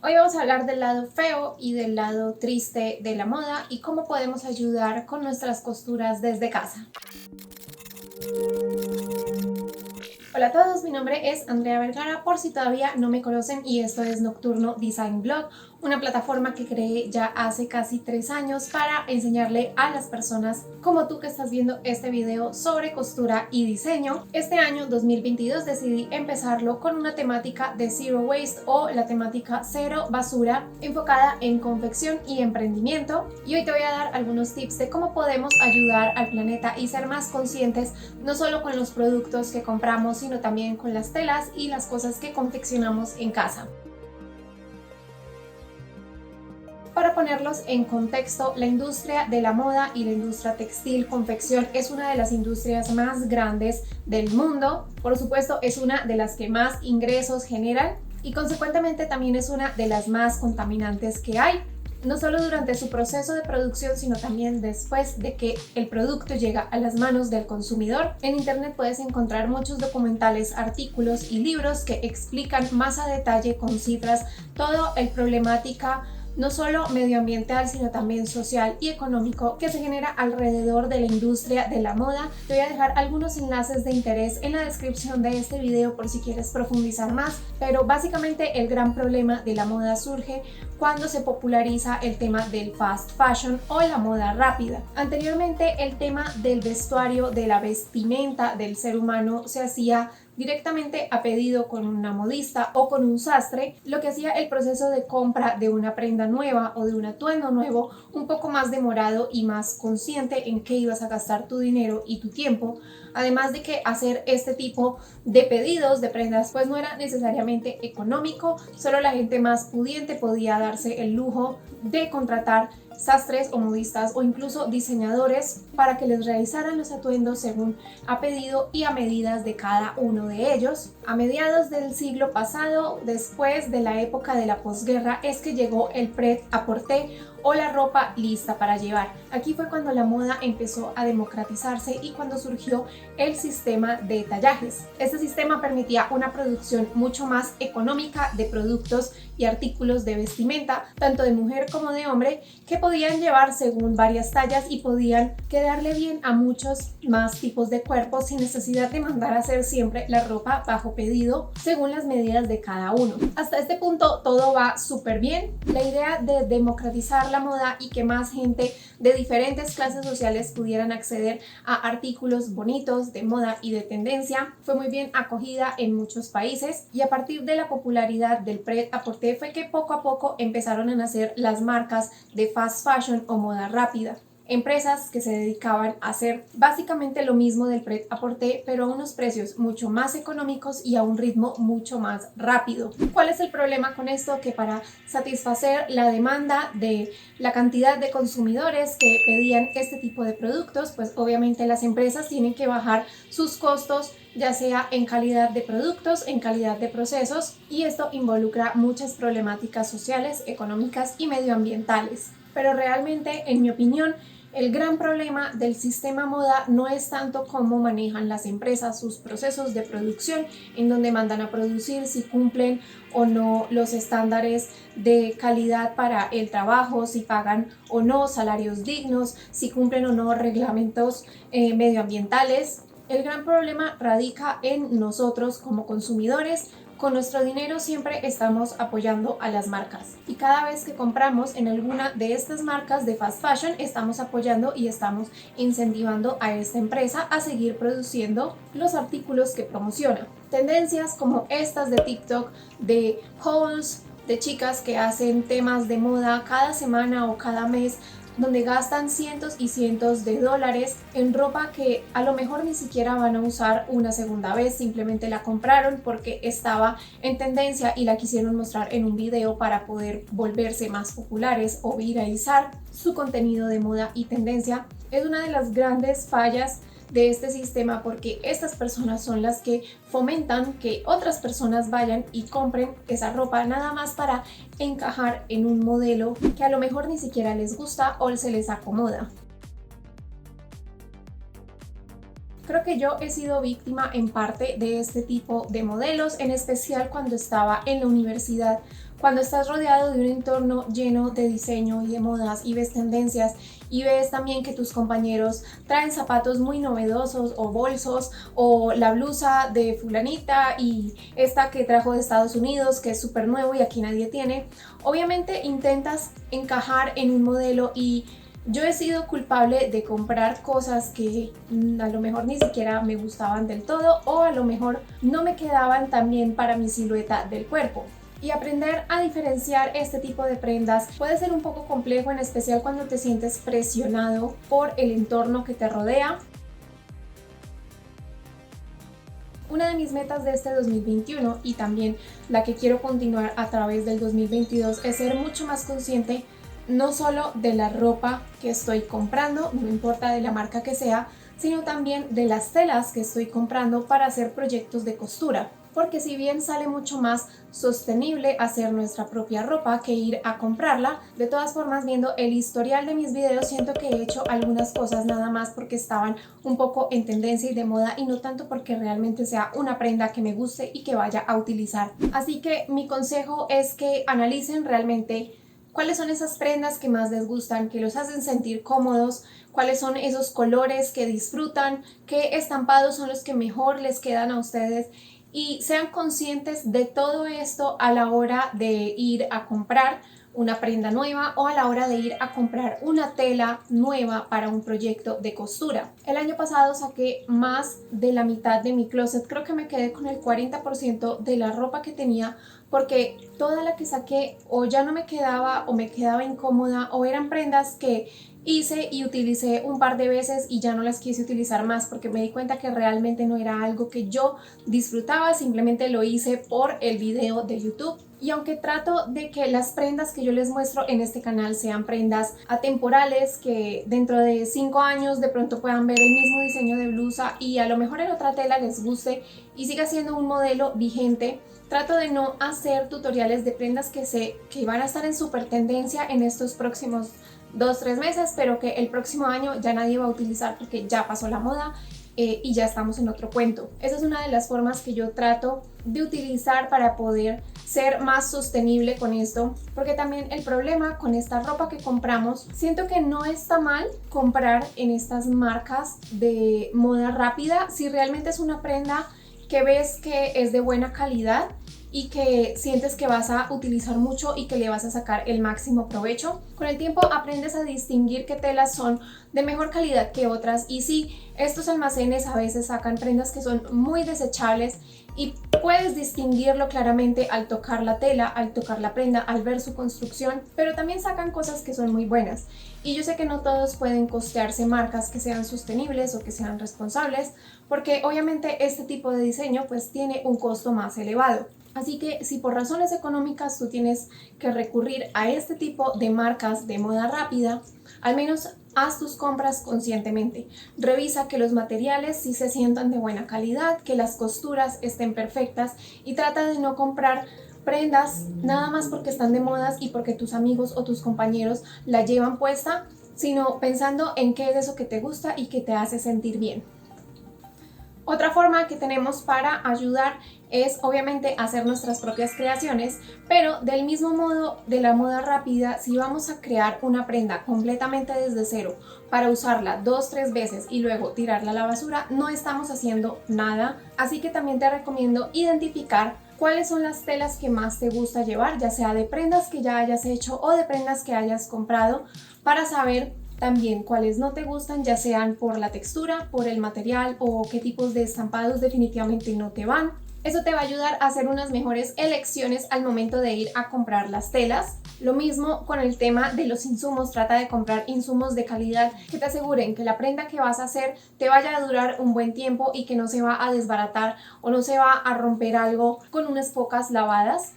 Hoy vamos a hablar del lado feo y del lado triste de la moda y cómo podemos ayudar con nuestras costuras desde casa. Hola a todos, mi nombre es Andrea Vergara, por si todavía no me conocen, y esto es Nocturno Design Blog, una plataforma que creé ya hace casi 3 años para enseñarle a las personas como tú que estás viendo este video sobre costura y diseño. Este año 2022 decidí empezarlo con una temática de Zero Waste o la temática cero basura, enfocada en confección y emprendimiento, y hoy te voy a dar algunos tips de cómo podemos ayudar al planeta y ser más conscientes no solo con los productos que compramos, sino también con las telas y las cosas que confeccionamos en casa. Para ponerlos en contexto, la industria de la moda y la industria textil confección es una de las industrias más grandes del mundo. Por supuesto, es una de las que más ingresos generan y consecuentemente también es una de las más contaminantes que hay. No solo durante su proceso de producción, sino también después de que el producto llega a las manos del consumidor. En internet puedes encontrar muchos documentales, artículos y libros que explican más a detalle con cifras toda la problemática no solo medioambiental, sino también social y económico que se genera alrededor de la industria de la moda. Te voy a dejar algunos enlaces de interés en la descripción de este video por si quieres profundizar más, pero básicamente el gran problema de la moda surge cuando se populariza el tema del fast fashion o la moda rápida. Anteriormente, el tema del vestuario, de la vestimenta del ser humano se hacía directamente a pedido con una modista o con un sastre, lo que hacía el proceso de compra de una prenda nueva o de un atuendo nuevo un poco más demorado y más consciente en qué ibas a gastar tu dinero y tu tiempo. Además de que hacer este tipo de pedidos de prendas pues no era necesariamente económico, solo la gente más pudiente podía darse el lujo de contratar sastres o modistas o incluso diseñadores para que les realizaran los atuendos según a pedido y a medidas de cada uno de ellos. A mediados del siglo pasado, después de la época de la posguerra, es que llegó el prêt-à-porter o la ropa lista para llevar. Aquí fue cuando la moda empezó a democratizarse y cuando surgió el sistema de tallajes. Este sistema permitía una producción mucho más económica de productos y artículos de vestimenta, tanto de mujer como de hombre, que podían llevar según varias tallas y podían quedarle bien a muchos más tipos de cuerpos sin necesidad de mandar a hacer siempre la ropa bajo pedido según las medidas de cada uno. Hasta este punto todo va súper bien. La idea de democratizar la moda y que más gente de diferentes clases sociales pudieran acceder a artículos bonitos de moda y de tendencia fue muy bien acogida en muchos países, y a partir de la popularidad del prêt-à-porter fue que poco a poco empezaron a nacer las marcas de fast fashion o moda rápida. Empresas que se dedicaban a hacer básicamente lo mismo del prêt-à-porter, pero a unos precios mucho más económicos y a un ritmo mucho más rápido. ¿Cuál es el problema con esto? Que para satisfacer la demanda de la cantidad de consumidores que pedían este tipo de productos, pues obviamente las empresas tienen que bajar sus costos, ya sea en calidad de productos, en calidad de procesos, y esto involucra muchas problemáticas sociales, económicas y medioambientales. Pero realmente, en mi opinión, el gran problema del sistema moda no es tanto cómo manejan las empresas sus procesos de producción, en donde mandan a producir, si cumplen o no los estándares de calidad para el trabajo, si pagan o no salarios dignos, si cumplen o no reglamentos medioambientales. El gran problema radica en nosotros como consumidores. Con nuestro dinero siempre estamos apoyando a las marcas, y cada vez que compramos en alguna de estas marcas de fast fashion estamos apoyando y estamos incentivando a esta empresa a seguir produciendo los artículos que promociona. Tendencias como estas de TikTok, de hauls, de chicas que hacen temas de moda cada semana o cada mes, donde gastan cientos y cientos de dólares en ropa que a lo mejor ni siquiera van a usar una segunda vez, simplemente la compraron porque estaba en tendencia y la quisieron mostrar en un video para poder volverse más populares o viralizar su contenido de moda y tendencia. Es una de las grandes fallas de este sistema, porque estas personas son las que fomentan que otras personas vayan y compren esa ropa nada más para encajar en un modelo que a lo mejor ni siquiera les gusta o se les acomoda. Creo que yo he sido víctima en parte de este tipo de modelos, en especial cuando estaba en la universidad, Cuando estás rodeado de un entorno lleno de diseño y de modas y ves tendencias y ves también que tus compañeros traen zapatos muy novedosos o bolsos o la blusa de fulanita y esta que trajo de Estados Unidos que es súper nuevo y aquí nadie tiene, obviamente intentas encajar en un modelo y yo he sido culpable de comprar cosas que a lo mejor ni siquiera me gustaban del todo o a lo mejor no me quedaban tan bien para mi silueta del cuerpo. Y aprender a diferenciar este tipo de prendas puede ser un poco complejo, en especial cuando te sientes presionado por el entorno que te rodea. Una de mis metas de este 2021 y también la que quiero continuar a través del 2022 es ser mucho más consciente no solo de la ropa que estoy comprando, no importa de la marca que sea, sino también de las telas que estoy comprando para hacer proyectos de costura. Porque si bien sale mucho más sostenible hacer nuestra propia ropa que ir a comprarla, de todas formas, viendo el historial de mis videos, siento que he hecho algunas cosas nada más porque estaban un poco en tendencia y de moda y no tanto porque realmente sea una prenda que me guste y que vaya a utilizar. Así que mi consejo es que analicen realmente cuáles son esas prendas que más les gustan, que los hacen sentir cómodos, cuáles son esos colores que disfrutan, qué estampados son los que mejor les quedan a ustedes y sean conscientes de todo esto a la hora de ir a comprar una prenda nueva o a la hora de ir a comprar una tela nueva para un proyecto de costura. El año pasado saqué más de la mitad de mi closet, creo que me quedé con el 40% de la ropa que tenía porque toda la que saqué o ya no me quedaba o me quedaba incómoda o eran prendas que hice y utilicé un par de veces y ya no las quise utilizar más porque me di cuenta que realmente no era algo que yo disfrutaba, simplemente lo hice por el video de YouTube. Y aunque trato de que las prendas que yo les muestro en este canal sean prendas atemporales, que dentro de 5 años de pronto puedan ver el mismo diseño de blusa y a lo mejor en otra tela les guste y siga siendo un modelo vigente, trato de no hacer tutoriales de prendas que sé que van a estar en súper tendencia en estos próximos 2-3 meses, pero que el próximo año ya nadie va a utilizar porque ya pasó la moda y ya estamos en otro cuento. Esa es una de las formas que yo trato de utilizar para poder ser más sostenible con esto, porque también el problema con esta ropa que compramos, siento que no está mal comprar en estas marcas de moda rápida si realmente es una prenda que ves que es de buena calidad y que sientes que vas a utilizar mucho y que le vas a sacar el máximo provecho. Con el tiempo aprendes a distinguir qué telas son de mejor calidad que otras y sí, estos almacenes a veces sacan prendas que son muy desechables y puedes distinguirlo claramente al tocar la tela, al tocar la prenda, al ver su construcción, pero también sacan cosas que son muy buenas. Y yo sé que no todos pueden costearse marcas que sean sostenibles o que sean responsables, porque obviamente este tipo de diseño pues tiene un costo más elevado. Así que si por razones económicas tú tienes que recurrir a este tipo de marcas de moda rápida, al menos haz tus compras conscientemente. Revisa que los materiales sí se sientan de buena calidad, que las costuras estén perfectas y trata de no comprar prendas nada más porque están de modas y porque tus amigos o tus compañeros la llevan puesta, sino pensando en qué es eso que te gusta y que te hace sentir bien. Otra forma que tenemos para ayudar es obviamente hacer nuestras propias creaciones, pero del mismo modo de la moda rápida, si vamos a crear una prenda completamente desde cero para usarla 2-3 veces y luego tirarla a la basura, no estamos haciendo nada. Así que también te recomiendo identificar cuáles son las telas que más te gusta llevar, ya sea de prendas que ya hayas hecho o de prendas que hayas comprado, para saber también cuáles no te gustan, ya sean por la textura, por el material o qué tipos de estampados definitivamente no te van. Eso te va a ayudar a hacer unas mejores elecciones al momento de ir a comprar las telas. Lo mismo con el tema de los insumos, trata de comprar insumos de calidad que te aseguren que la prenda que vas a hacer te vaya a durar un buen tiempo y que no se va a desbaratar o no se va a romper algo con unas pocas lavadas.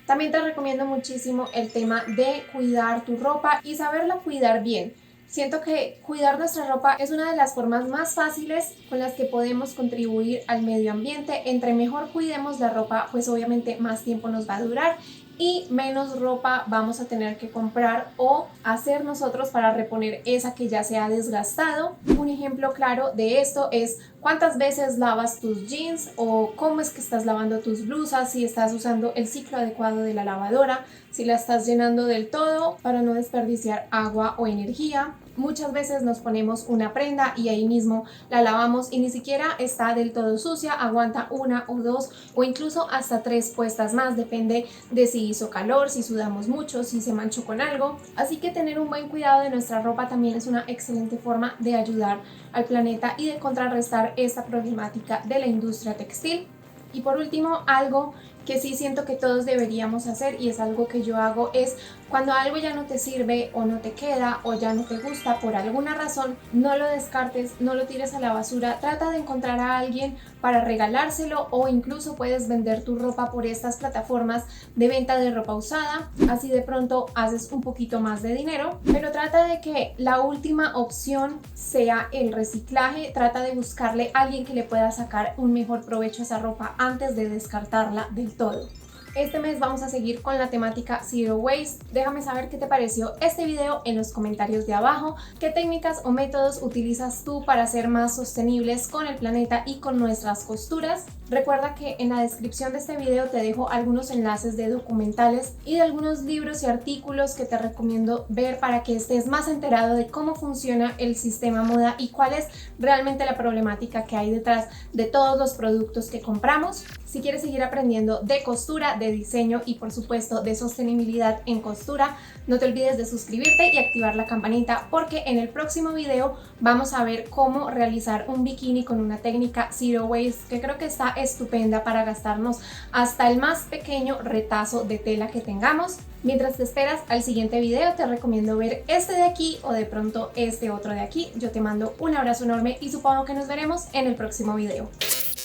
También te recomiendo muchísimo el tema de cuidar tu ropa y saberla cuidar bien. Siento que cuidar nuestra ropa es una de las formas más fáciles con las que podemos contribuir al medio ambiente. Entre mejor cuidemos la ropa, pues obviamente más tiempo nos va a durar y menos ropa vamos a tener que comprar o hacer nosotros para reponer esa que ya se ha desgastado. Un ejemplo claro de esto es cuántas veces lavas tus jeans o cómo es que estás lavando tus blusas, si estás usando el ciclo adecuado de la lavadora, si la estás llenando del todo para no desperdiciar agua o energía. Muchas veces nos ponemos una prenda y ahí mismo la lavamos y ni siquiera está del todo sucia, aguanta una o dos o incluso hasta 3 puestas más, depende de si hizo calor, si sudamos mucho, si se manchó con algo. Así que tener un buen cuidado de nuestra ropa también es una excelente forma de ayudar al planeta y de contrarrestar esta problemática de la industria textil. Y por último, algo que sí siento que todos deberíamos hacer y es algo que yo hago es cuando algo ya no te sirve o no te queda o ya no te gusta por alguna razón, no lo descartes, no lo tires a la basura, trata de encontrar a alguien para regalárselo o incluso puedes vender tu ropa por estas plataformas de venta de ropa usada, así de pronto haces un poquito más de dinero, pero trata de que la última opción sea el reciclaje, trata de buscarle a alguien que le pueda sacar un mejor provecho a esa ropa antes de descartarla del todo. Este mes vamos a seguir con la temática Zero Waste. Déjame saber qué te pareció este video en los comentarios de abajo. ¿Qué técnicas o métodos utilizas tú para ser más sostenibles con el planeta y con nuestras costuras? Recuerda que en la descripción de este video te dejo algunos enlaces de documentales y de algunos libros y artículos que te recomiendo ver para que estés más enterado de cómo funciona el sistema moda y cuál es realmente la problemática que hay detrás de todos los productos que compramos. Si quieres seguir aprendiendo de costura, de diseño y por supuesto de sostenibilidad en costura, no te olvides de suscribirte y activar la campanita porque en el próximo video vamos a ver cómo realizar un bikini con una técnica Zero Waste que creo que está estupenda para gastarnos hasta el más pequeño retazo de tela que tengamos. Mientras te esperas al siguiente video, te recomiendo ver este de aquí o de pronto este otro de aquí. Yo te mando un abrazo enorme y supongo que nos veremos en el próximo video.